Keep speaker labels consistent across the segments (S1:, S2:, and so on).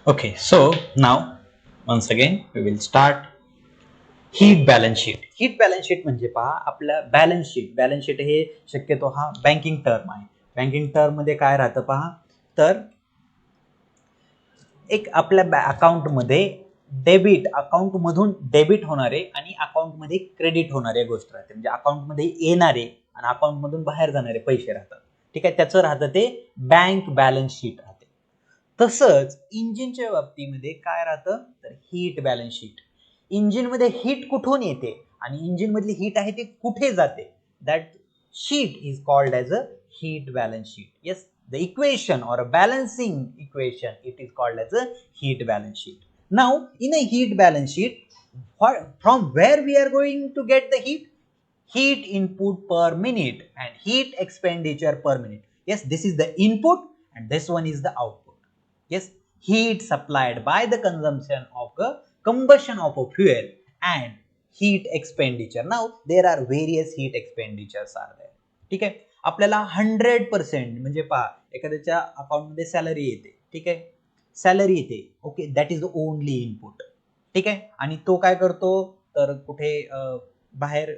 S1: Okay, so now once again we will start heat balance sheet. Heat balance sheet म्हणजे पहा आपलं balance sheet हे शक्यतो हा बँकिंग टर्म आहे. बँकिंग टर्म मध्ये काय राहतं पहा, तर एक आपल्या अकाउंटमध्ये अकाउंट मधून डेबिट होणारे आणि अकाउंट मध्ये क्रेडिट होणारे गोष्ट राहते. म्हणजे अकाउंट मध्ये येणारे आणि अकाउंट मधून बाहेर जाणारे पैसे राहतात. ठीक आहे, त्याचं राहतं ते बँक बॅलन्स शीट राहते. तसंच इंजिनच्या बाबतीमध्ये काय राहतं, तर हीट बॅलन्स शीट. इंजिन मध्ये हीट कुठून येते आणि इंजिन मधली हीट आहे ती कुठे जाते, that sheet is called as a heat balance sheet. Yes, the equation or a balancing equation, it is called as a heat balance sheet. Now in a heat balance sheet, from where we are going to get the heat input per minute and heat expenditure per minute. Yes, this is the input and this one is the output. Yes, heat supplied by the consumption of the combustion of a fuel and heat expenditure. Now there are various heat expenditures are there. ठीक आहे, आपल्याला 100% म्हणजे पहा एखाद्याच्या अकाउंटमध्ये salary येते. ठीक आहे, सॅलरी येते. Okay, that is the only input. ठीक आहे, आणि तो काय करतो, तर कुठे बाहेर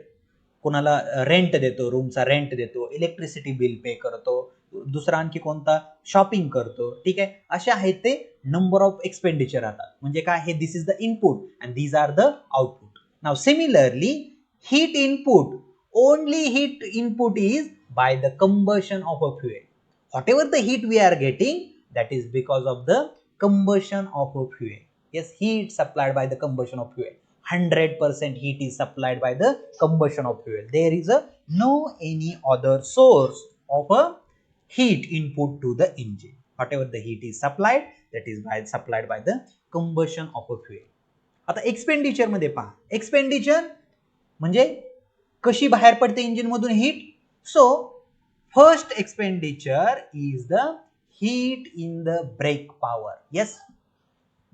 S1: कोणाला रेंट देतो, रूमचा रेंट देतो, इलेक्ट्रिसिटी बिल पे करतो, दुसरा आणखी कोणता शॉपिंग करतो. ठीक आहे, असे आहेत ते नंबर ऑफ एक्सपेंडिचर राहतात. म्हणजे काय, हे this is the input and these are the output. नाव similarly heat input, only heat input is by the combustion of a fuel. Whatever the heat we are getting, that is because of the combustion of a fuel. Yes, heat supplied by the combustion of fuel. 100% heat is supplied by the combustion of fuel. There is no any other source of a heat input to the engine. Whatever the heat is supplied, that is supplied by the combustion of a fuel. आता expenditure मध्ये पहा, expenditure म्हणजे कशी बाहेर पडते engine मधून heat. So first expenditure is the heat in the brake power. Yes,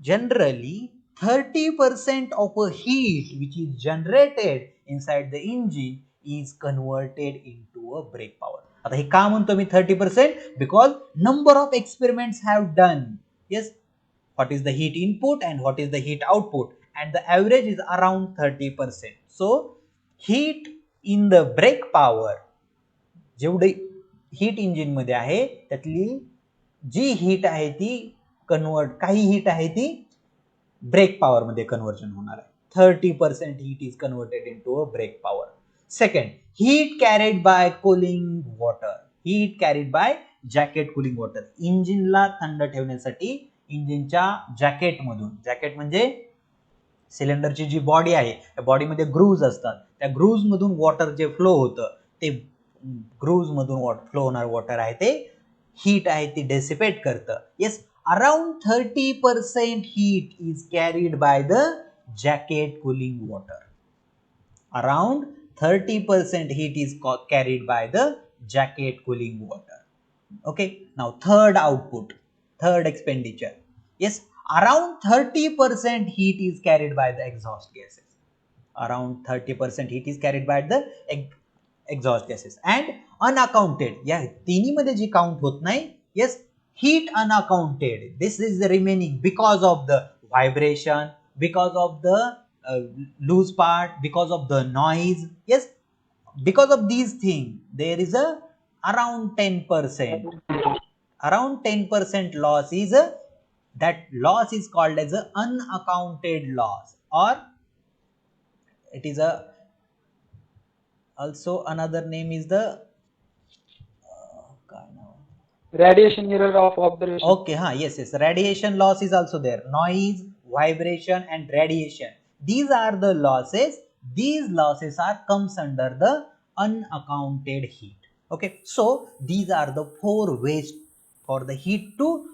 S1: generally 30% of a heat which is generated inside the engine is converted into a brake power. आता हे का म्हणतो मी 30%? Because number of experiments have done. Yes, what is the heat input and what is the heat output, and the average is around 30%. So heat in the brake power, जेवढे heat engine मध्ये आहे त्यातली जी heat आहे ती काही heat आहे ती break power मध्ये कन्वर्जन होणार आहे. 30% heat is converted into a brake power. Second, heat carried by cooling water. Heat carried by jacket cooling water. इंजिनला थंड ठेवण्यासाठी इंजिनच्या जॅकेट मधून, जॅकेट म्हणजे सिलेंडरची जी बॉडी आहे त्या बॉडीमध्ये ग्रूव्ज असतात, त्या ग्रूव्ज मधून वॉटर जे फ्लो होतं ते ग्रूव्ज मधून फ्लो होणार वॉटर आहे ते हीट आहे ती डेसिपेट करतं. Yes, around 30% heat is carried by the jacket cooling water. Around 30% heat is carried by the jacket cooling water. Okay, now third output, third expenditure. Yes, around 30% heat is carried by the exhaust gases. Around 30% heat is carried by the exhaust gases and unaccounted, या तिन्ही मध्ये जी count होत नाही. yes, heat unaccounted, this is the remaining because of the vibration, because of the loose part, because of the noise. Yes, because of these things there is a around 10%, around 10% loss is that loss is called as a unaccounted loss, or it is a also another name is the
S2: radiation error of observation.
S1: Okay, yes, radiation loss is also there. Noise, vibration and radiation, these are the losses. These losses are comes under the unaccounted heat. Okay, so these are the 4 ways for the heat to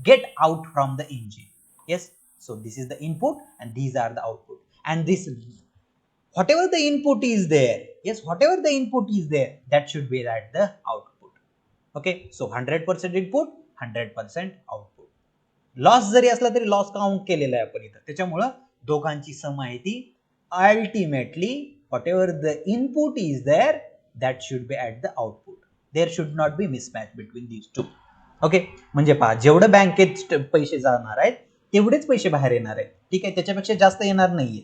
S1: get out from the engine. Yes, so this is the input and these are the output, and this whatever the input is there, yes, whatever the input is there, that should be at the output. Okay, so 100% input, 100% output. Loss जरी असला तरी loss count केलेला आहे आपण इथं, त्याच्यामुळं दोघांची sum आहे ती ultimately whatever the input is there that should be at the output. There should not be mismatch between these two. Okay, म्हणजे पहा जेवढं बँकेत पैसे जाणार आहेत तेवढेच पैसे बाहेर येणार आहेत. ठीक आहे, त्याच्यापेक्षा जास्त येणार नाहीये.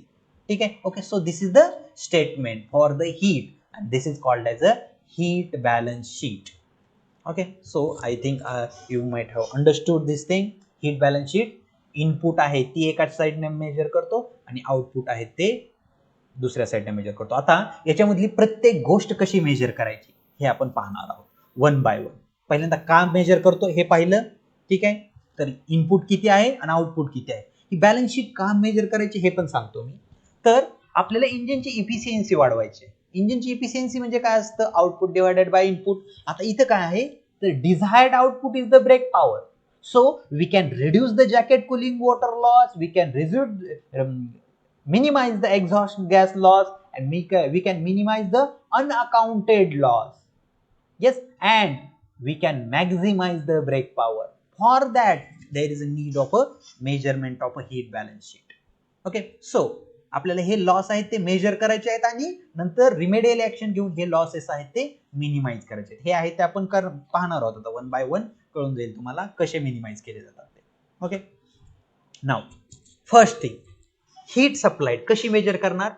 S1: ठीक आहे. Okay, so this is the statement for the heat and this is called as a heat balance sheet. Okay, so I think you might have understood this thing. Heat balance sheet, input आहे ती एकाच साईडने major करतो आणि output आहे ते दुसऱ्या साईडने मेजर करतो. आता याच्यामधली प्रत्येक गोष्ट कशी मेजर करायची हे आपण पाहणार आहोत वन बाय वन. पहिल्यांदा का मेजर करतो हे पाहिलं. ठीक आहे, तर इनपुट किती आहे आणि आउटपुट किती आहे. ही बॅलन्स शीट का मेजर करायची हे पण सांगतो मी. तर आपल्याला इंजिनची इफिशियन्सी वाढवायची. इंजिनची इफिशियन्सी म्हणजे काय असतं, आउटपुट डिवायडेड बाय इनपुट. आता इथं काय आहे, तर desired output is the brake power. So we can reduce the jacket cooling water loss, we can minimize the exhaust gas loss, and we can minimize the unaccounted loss. Yes, and we can maximize the brake power. For that there is a need of a measurement of a heat balance sheet. Okay, so आपल्याला हे loss आहेत ते major करायचे आहेत आणि नंतर remedial action घेऊन हे लॉसेस आहेत ते मिनिमाइज करायचे आहेत. हे आहे ते आपण पाहणार आहोत. आता वन बाय वन कळून जाईल तुम्हाला कसे मिनिमाइज केले जातात ते. Okay, now first thing, heat supplied कशी मेजर करणार.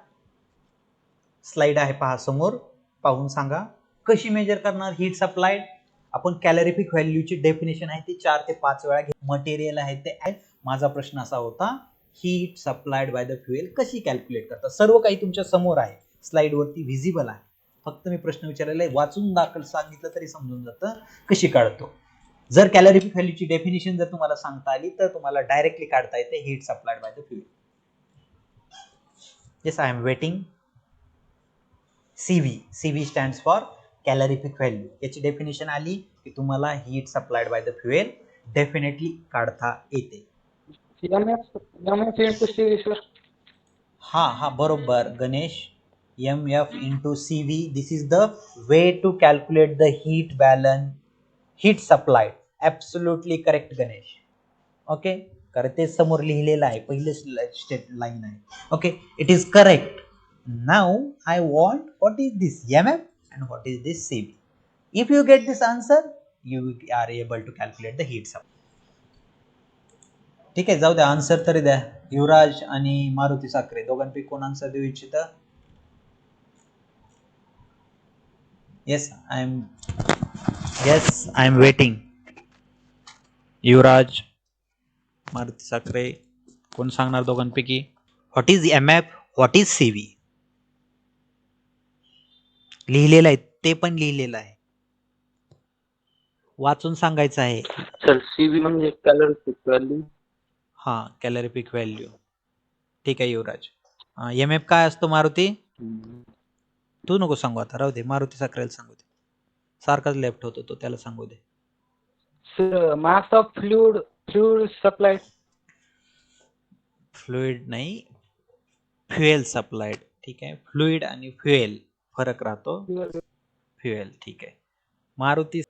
S1: स्लाइड आहे पहा समोर, पाहून सांगा कशी मेजर करणार हीट सप्लाइड. आपण कॅलरिफिक व्हॅल्यूची डेफिनेशन आहे ती 4 ते 5 वेळा मटेरियल आहे ते. माझा प्रश्न असा होता, heat supplied by the fuel कशी कॅल्क्युलेट करतात. सर्व काही तुमच्या समोर आहे, स्लाइड वरती व्हिजिबल आहे. फक्त मी प्रश्न विचारलेला आहे, वाचून दाखल सांगितलं तरी समजून जातं कशी काढतो. जर कॅलरिफिक व्हॅल्यूची डेफिनेशन जर तुम्हाला सांगता आली तर तुम्हाला डायरेक्टली काढता येते heat supplied by the fuel. Yes, I am waiting. CV stands for calorific value. याची डेफिनेशन आली की तुम्हाला heat supplied by the fuel definitely काढता येते. हा बरोबर Ganesh. MF into CV, this is the way to calculate the heat balance, heat supplied. Absolutely correct Ganesh. Okay, कारण ते समोर लिहिलेलं आहे, पहिलं स्टेट लाईन आहे. Okay, it is correct. Now I want what is this MF and what is this CV. If you get this answer, you are able to calculate the heat supply. ठीक आहे, जाऊ द्या, answer तरी द्या. युवराज आणि मारुती साखरे दोघांपैकी कोण आन्सर देऊ इच्छित. Yes, I am waiting. Yuvraj, Maruti Sakhare, कोण सांगणार दोघांपैकी. What is MF, what is CV. लिहिलेलं आहे, ते पण लिहिलेलं आहे, वाचून सांगायचं आहे.
S2: सर CV म्हणजे कॅलरिफिक व्हॅल्यू.
S1: हा, कॅलरिफिक व्हॅल्यू. ठीक आहे युवराज. MF काय असतो मारुती. तू नको सांगू आता, राहू दे, मारुती साखरेला सांगू दे. सारखाच लेफ्ट होतो तो, त्याला सांगू दे.
S2: Mass of fluid supply.
S1: Fluid नाही, फ्युएल सप्लाइड. ठीक आहे, फ्लुइड आणि फ्युएल फरक राहतो. फ्युएल. ठीक आहे मारुती.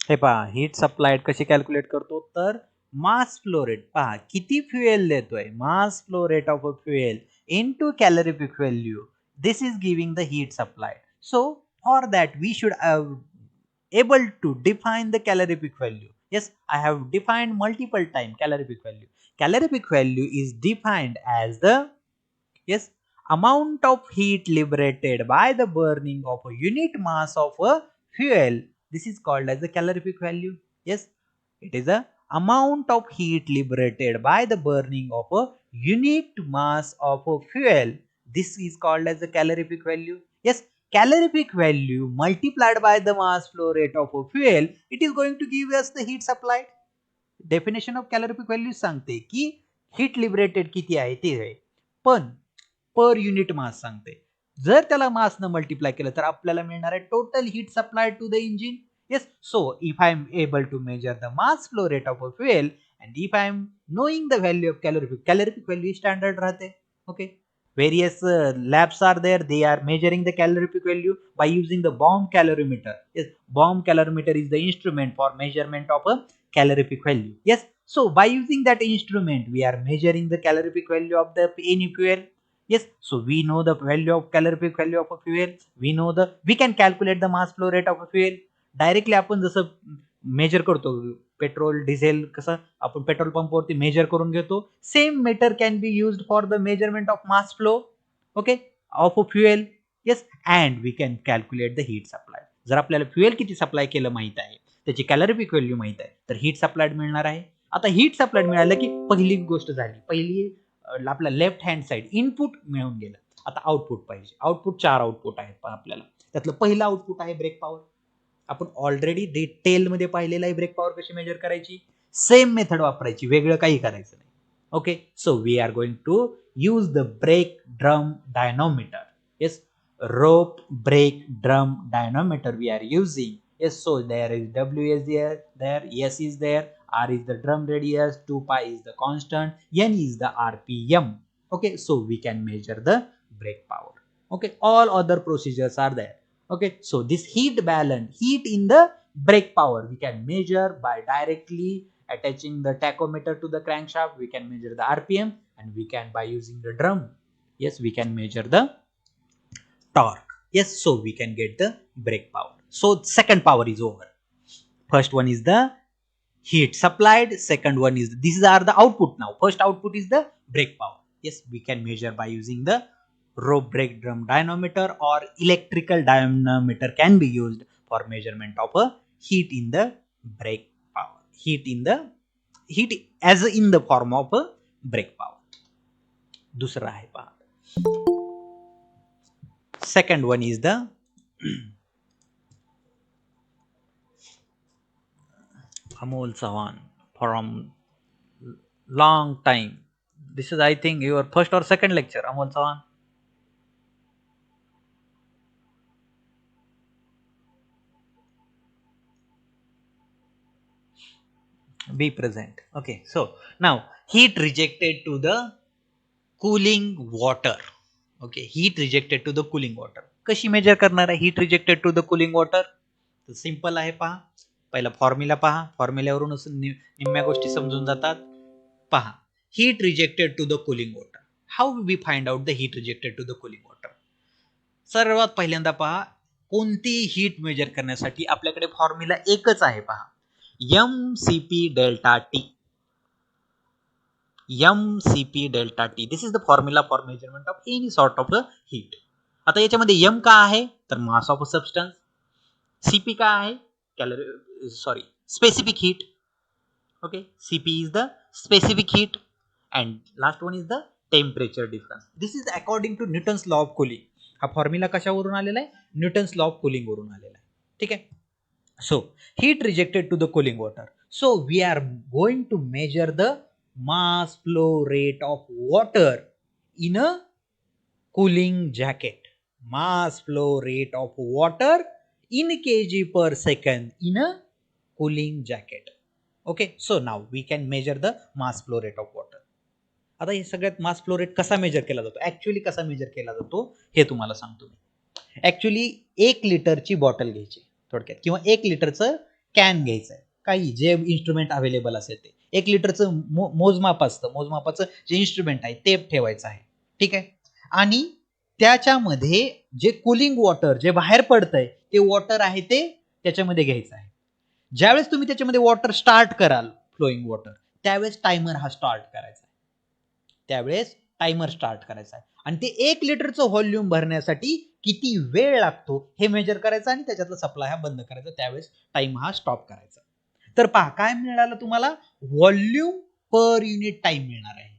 S1: हे पहा, हीट सप्लाइड कशी कॅल्क्युलेट करतो, तर मास फ्लो रेट पहा किती फ्युएल देतोय. Mass flow rate of a fuel into calorific value. This is giving the heat supplied. So for that we should able to define the calorific value. Yes, I have defined multiple time calorific value. Calorific value is defined as the amount of heat liberated by the burning of a unit mass of a fuel. This is called as the calorific value. Yes, it is a amount of heat liberated by the burning of a unit mass of a fuel. This is called as the calorific value. Yes, calorific value multiplied by the mass flow rate of a fuel, it is going to give us the heat supplied. Definition of calorific value सांगते की heat liberated किती आहे ते आहे, पण per unit मास सांगते. जर त्याला मास न मल्टिप्लाय केलं तर आपल्याला मिळणार आहे total heat supplied to the engine. Yes, so if I am able to measure the mass flow rate of a fuel and if I am knowing the value of calorific value standard rahte. Okay, various labs are there, they are measuring the calorific value by using the bomb calorimeter. Yes, bomb calorimeter is the instrument for measurement of a calorific value. Yes, so by using that instrument we are measuring the calorific value of the any fuel. Yes, so we know the value of calorific value of a fuel, we can calculate the mass flow rate of a fuel. Directly आपण जसं major करतो petrol diesel, कसं आपण petrol पंपवरती measure करून घेतो, same meter can be used for the measurement of mass flow, okay, of a fuel. Yes, and we can calculate the heat supply. जर आपल्याला fuel किती सप्लाय केलं माहित आहे, त्याची कॅलरिफिक व्हॅल्यू माहित आहे, तर हीट सप्लायड मिळणार आहे. आता हीट सप्लायड मिळालं की पहिली गोष्ट झाली, पहिली आपला लेफ्ट हँड साइड इनपुट मिळून गेलं. आता आउटपुट पाहिजे. आउटपुट 4 आउटपुट आहेत आपल्याला. त्यातलं पहिलं आउटपुट आहे ब्रेक पॉवर. आपण ऑलरेडी डिटेलमध्ये पाहिलेलं आहे ब्रेक पॉवर कशी मेजर करायची. सेम मेथड वापरायची, वेगळं काही करायचं नाही. Okay, so we are going to use the brake drum dynamometer. Yes, rope brake drum dynamometer we are using. Yes, so there is W is there, S is there, R is the drum radius, 2 pi is the constant, N is the RPM. Okay, so we can measure the brake power. Okay, all other procedures are there. Okay, so this heat balance, heat in the brake power, we can measure by directly attaching the tachometer to the crankshaft. We can measure the RPM, and we can by using the drum. Yes, we can measure the torque. Yes, so we can get the brake power. So second power is over. First one is the heat supplied, second one is, these are the output now. First output is the brake power. Yes, we can measure by using the rope brake drum dynamometer, or electrical dynamometer can be used for measurement of a heat in the brake power. Heat as in the form of a brake power. दूसरा आहे पहा. Second one is the Amol Sawan from long time. This is, I think, your first or second lecture, Amol Sawan. Be present. Okay, so now heat rejected to the cooling water. Okay, heat rejected to the cooling water. कशी major करणार आहे heat rejected to the cooling water? तर simple आहे पहा. पहिला formula पहा, फॉर्म्युल्यावरून निम्म्या गोष्टी समजून जातात. पहा, heat rejected to the cooling water. How we find out the heat rejected to the cooling water? सर्वात पहिल्यांदा पहा, कोणती हीट मेजर करण्यासाठी आपल्याकडे फॉर्म्युला एकच आहे पहा, mCp delta T. mCp delta T. This is the formula for measurement of any sort of a heat. आता याच्यामध्ये m का आहे, तर mass of a substance. Cp का आहे, specific heat. Okay, Cp is the specific heat, and last one is the temperature difference. This is according to Newton's law of cooling. हा formula कशावरून आलेला आहे, न्यूटन्स लॉ ऑफ कूलिंग वरून आलेला आहे. ठीक आहे. So heat rejected to the cooling water. So we are going to measure the mass flow rate of water in a cooling jacket. Mass flow rate of water in kg per second in a cooling jacket. Okay, so now we can measure the mass flow rate of water. आता हे सगळ्यात मास flow rate कसा major केला जातो, actually कसा major केला जातो हे तुम्हाला सांगतो मी. ऍक्च्युअली 1 लिटरची बॉटल घ्यायची थोडक्यात, किंवा 1 लिटरचं कॅन घ्यायचं आहे, काही जे इन्स्ट्रुमेंट अवेलेबल असेल ते. 1 लिटरचं मोजमाप असतं, मोजमापाचं जे इन्स्ट्रुमेंट आहे ते ठेवायचं आहे. ठीक आहे. आणि त्याच्यामध्ये जे कूलिंग वॉटर जे बाहेर पडतंय ते वॉटर आहे ते त्याच्यामध्ये घ्यायचं आहे. ज्यावेळेस तुम्ही त्याच्यामध्ये वॉटर स्टार्ट कराल, फ्लोईंग वॉटर, त्यावेळेस टायमर हा स्टार्ट करायचा आहे. आणि ते 1 लिटरचं व्हॉल्यूम भरण्यासाठी किती वेळ लागतो हे मेजर करायचं, आणि त्याच्यातला सप्लाय हा बंद करायचा, त्यावेळेस टाइम हा स्टॉप करायचा. तर पहा काय मिळालं तुम्हाला, व्हॉल्यूम पर युनिट टाइम मिळणार आहे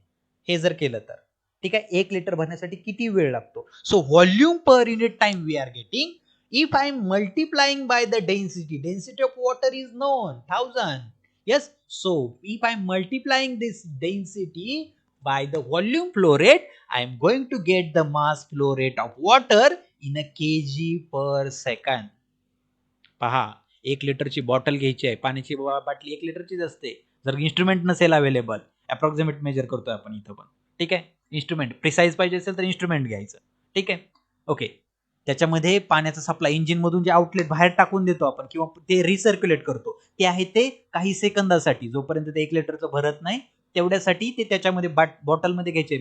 S1: हे जर केलं तर. ठीक आहे, 1 लिटर भरण्यासाठी किती वेळ लागतो. So volume per unit time we are getting if I am multiplying by the density of water is known 1000. Yes, so if I am multiplying this density by the volume flow rate, I am going to get the mass flow rate of water in a kg per second. पहा, 1 लिटरची bottle घ्यायची आहे, पाण्याची बाटली 1 लिटरचीच असते. जर instrument नसेल available, approximate major करतोय आपण इथं पण. ठीक आहे, इन्स्ट्रुमेंट प्रिसाइज पाहिजे असेल तर इन्स्ट्रुमेंट घ्यायचं. ठीक आहे. ओके, त्याच्यामध्ये पाण्याचा सप्लाय इंजिन मधून जे आउटलेट बाहेर टाकून देतो आपण, किंवा ते रिसर्क्युलेट करतो, ते आहे ते काही सेकंदासाठी, जोपर्यंत ते 1 लिटरचं भरत नाही तेवढ्यासाठी ते त्याच्यामध्ये बॉटलमध्ये घ्यायचे,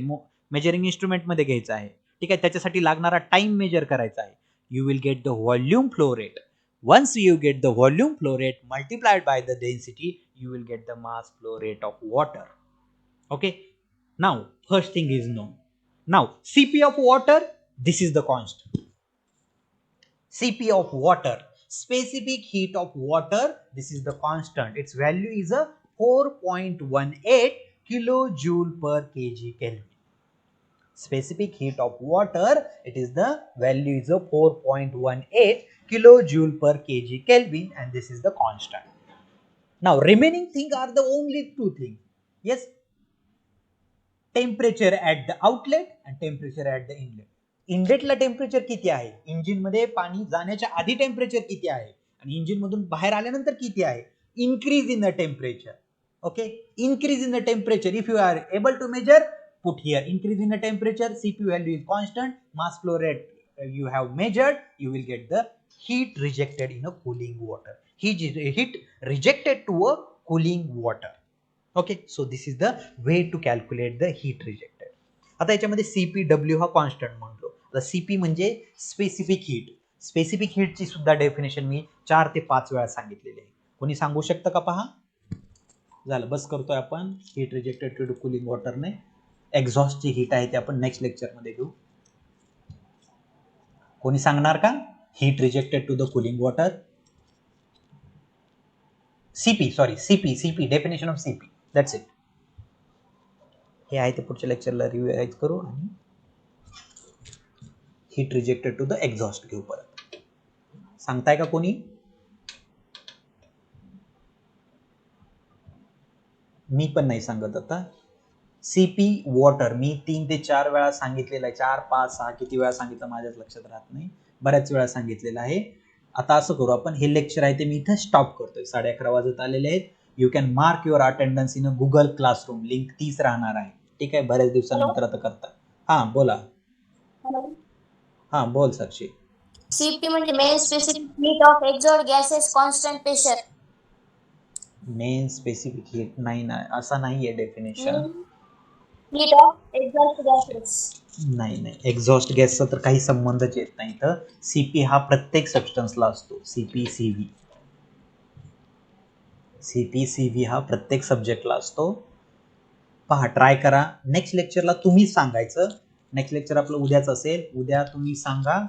S1: मेजरिंग इन्स्ट्रुमेंटमध्ये घ्यायचं आहे. ठीक आहे, त्याच्यासाठी लागणारा टाइम मेजर करायचा आहे. You will get the volume flow rate. Once you get the volume flow rate multiplied by the density, you will get the mass flow rate of water. Okay, now first thing is known. Now Cp of water, this is the constant. Cp of water, specific heat of water, this is the constant. Its value is a 4.18 kilojoule per kg Kelvin. Specific heat of water, it is the value is a 4.18 kilojoule per kg Kelvin, and this is the constant. Now remaining thing are the only two things. Yes, temperature at the outlet आणि temperature at the inlet. इनलेटला temperature किती आहे, engine मध्ये पाणी जाण्याच्या आधी temperature किती आहे आणि इंजिन मधून बाहेर आल्यानंतर किती आहे. Increase in the temperature. Okay, increase in the temperature, if you are able to measure, put here increase in the temperature, Cp value is constant, mass flow rate you have measured, you will get the heat rejected in a cooling water. Heat rejected to a cooling water. Okay, so this is the way to calculate the heat rejected. आता याच्यामध्ये CpW हा constant म्हणतो. आता Cp म्हणजे specific heat. Specific हीटची सुद्धा definition मी 4 ते 5 वेळा सांगितलेली आहे. कोणी सांगू शकतं का? पहा, झालं, बस करतोय आपण. हीट रिजेक्टेड टू कूलिंग वॉटरने एक्झॉस्टची हीट आहे ते आपण नेक्स्ट लेक्चर मध्ये घेऊ. कोणी सांगणार का? Heat rejected to the cooling water. CP definition of CP, that's it. हे आहे ते पुढच्या लेक्चरला रिव्हाइज करू आणि heat rejected to the exhaust घेऊ परत. सांगताय का कोणी? मी पण नाही सांगत आता. सीपी वॉटर मी 3 ते 4 वेळा सांगितलेला आहे. 4, 5, 6 किती वेळा सांगितलं माझ्याच लक्षात राहत नाही, बऱ्याच वेळा सांगितलेलं आहे. आता असं करू आपण, हे लेक्चर आहे ते मी इथं स्टॉप करतोय. 11:30 वाजत आलेले आहेत. You can mark your attendance in a Google classroom. Link 30 राहणार आहे. ठीक आहे, बऱ्याच दिवसानंतर आता करता. हा बोला. हा बोल साक्षी.
S3: Cp म्हणजे main specific heat of exhaust gases constant pressure.
S1: Main specific heat नाही ना, असा नाहीये definition.
S3: Heat of exhaust gases
S1: नाही, एक्झॉस्ट गॅसचा तर काही संबंधच येत नाही. तर सीपी हा प्रत्येक सबस्टन्सला असतो. सीपी हा प्रत्येक सब्जेक्टला असतो. पहा, ट्राय करा. नेक्स्ट लेक्चरला तुम्ही सांगायचं. नेक्स्ट लेक्चर आपलं उद्याच असेल. उद्या तुम्ही सांगा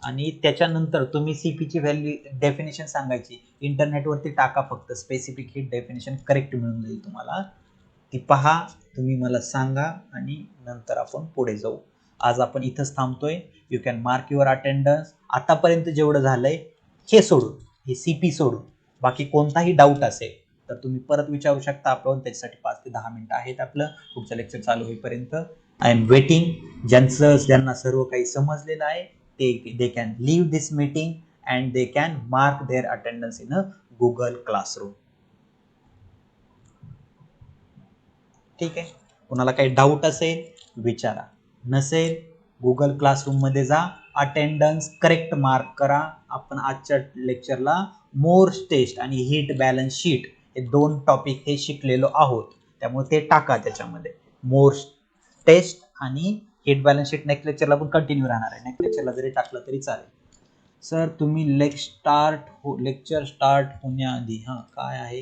S1: आणि त्याच्यानंतर तुम्ही सीपीची व्हॅल्यू डेफिनेशन सांगायची. इंटरनेटवरती टाका फक्त, स्पेसिफिक हीट डेफिनेशन करेक्ट मिळून जाईल तुम्हाला. ती पहा, तुम्ही मला सांगा आणि नंतर आपण पुढे जाऊ. आज आपण इथंच थांबतोय. You can mark your attendance. आतापर्यंत जेवढं झालंय हे सोडून, हे सीपी सोडून, बाकी कोणताही डाऊट असेल तर तुम्ही परत विचारू शकता. आपण त्याच्यासाठी 5 ते 10 मिनिटं आहेत आपलं पुढचं लेक्चर चालू होईपर्यंत. I am waiting. ज्यांना सर्व काही समजलेलं आहे they can leave this meeting and they can mark their attendance in a Google Classroom. ठीक आहे, कुणाला काही डाऊट असेल विचारा, नसेल गुगल क्लासरूम मध्ये जा, अटेंडन्स करेक्ट मार्क करा. आपण आजच्या लेक्चरला मोर्स टेस्ट आणि हीट बॅलन्स शीट हे 2 टॉपिक हे शिकलेलो आहोत, त्यामुळे ते टाका त्याच्यामध्ये. मोर्स टेस्ट आणि हीट बॅलन्स शीट नेक्स्ट लेक्चरला पण कंटिन्यू राहणार आहे. नेक्स्ट लेक्चरला जरी टाकलं तरी चालेल. सर तुम्ही लेक्चर स्टार्ट होण्याआधी काय आहे?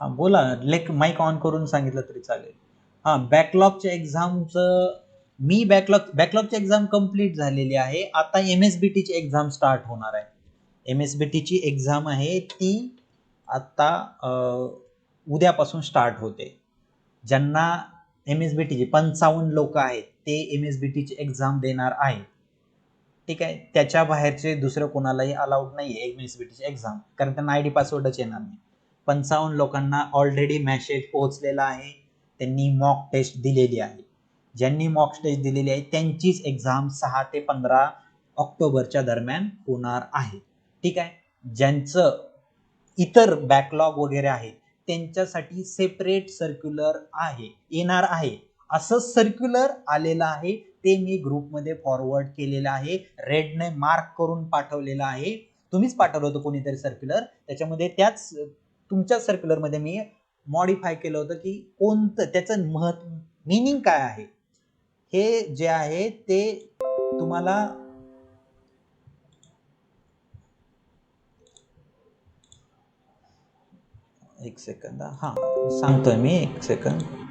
S1: बोला. माईक ऑन करून सांगितलं तरी चालेल. बॅकलॉगच्या एक्झामचं मी बॅकलॉगची एक्झाम कंप्लीट झालेली आहे. आता MSBT ची एक्झाम स्टार्ट होणार आहे. MSBT ची एक्झाम आहे ती आता उद्यापासून स्टार्ट होते. ज्यांना MSBT ची 55 लोक आहेत ते MSBT ची एक्झाम देणार आहे. ठीक आहे, त्याच्या बाहेरचे दुसरं कोणालाही अलाउड नाहीये MSBT ची एक्झाम, कारण त्यांना ID पासवर्डच येणार नाही. 55 लोकांना ऑलरेडी मेसेज पोहोचलेला आहे. त्यांनी मॉक टेस्ट दिलेली आहे. ज्यांनी मॉक टेस्ट दिलेली आहे त्यांचीच एक्झाम 6 ते 15 ऑक्टोबरच्या दरम्यान होणार आहे. ठीक आहे, ज्यांचं इतर बॅकलॉग वगैरे आहे त्यांच्यासाठी सेपरेट सर्क्युलर येणार आहे. असं सर्क्युलर आलेलं आहे, ते मी ग्रुपमध्ये फॉरवर्ड केलेलं आहे. रेडने मार्क करून पाठवलेलं आहे. तुम्हीच पाठवलं होतं कोणीतरी सर्क्युलर. त्याच्यामध्ये त्याच तुमच्या सर्क्युलरमध्ये मी मॉडिफाय केलं होतं की कोणतं त्याचं मिनिंग काय आहे. हे जे आहे ते तुम्हाला एक सेकंद, हां सांगतोय मी, एक सेकंद.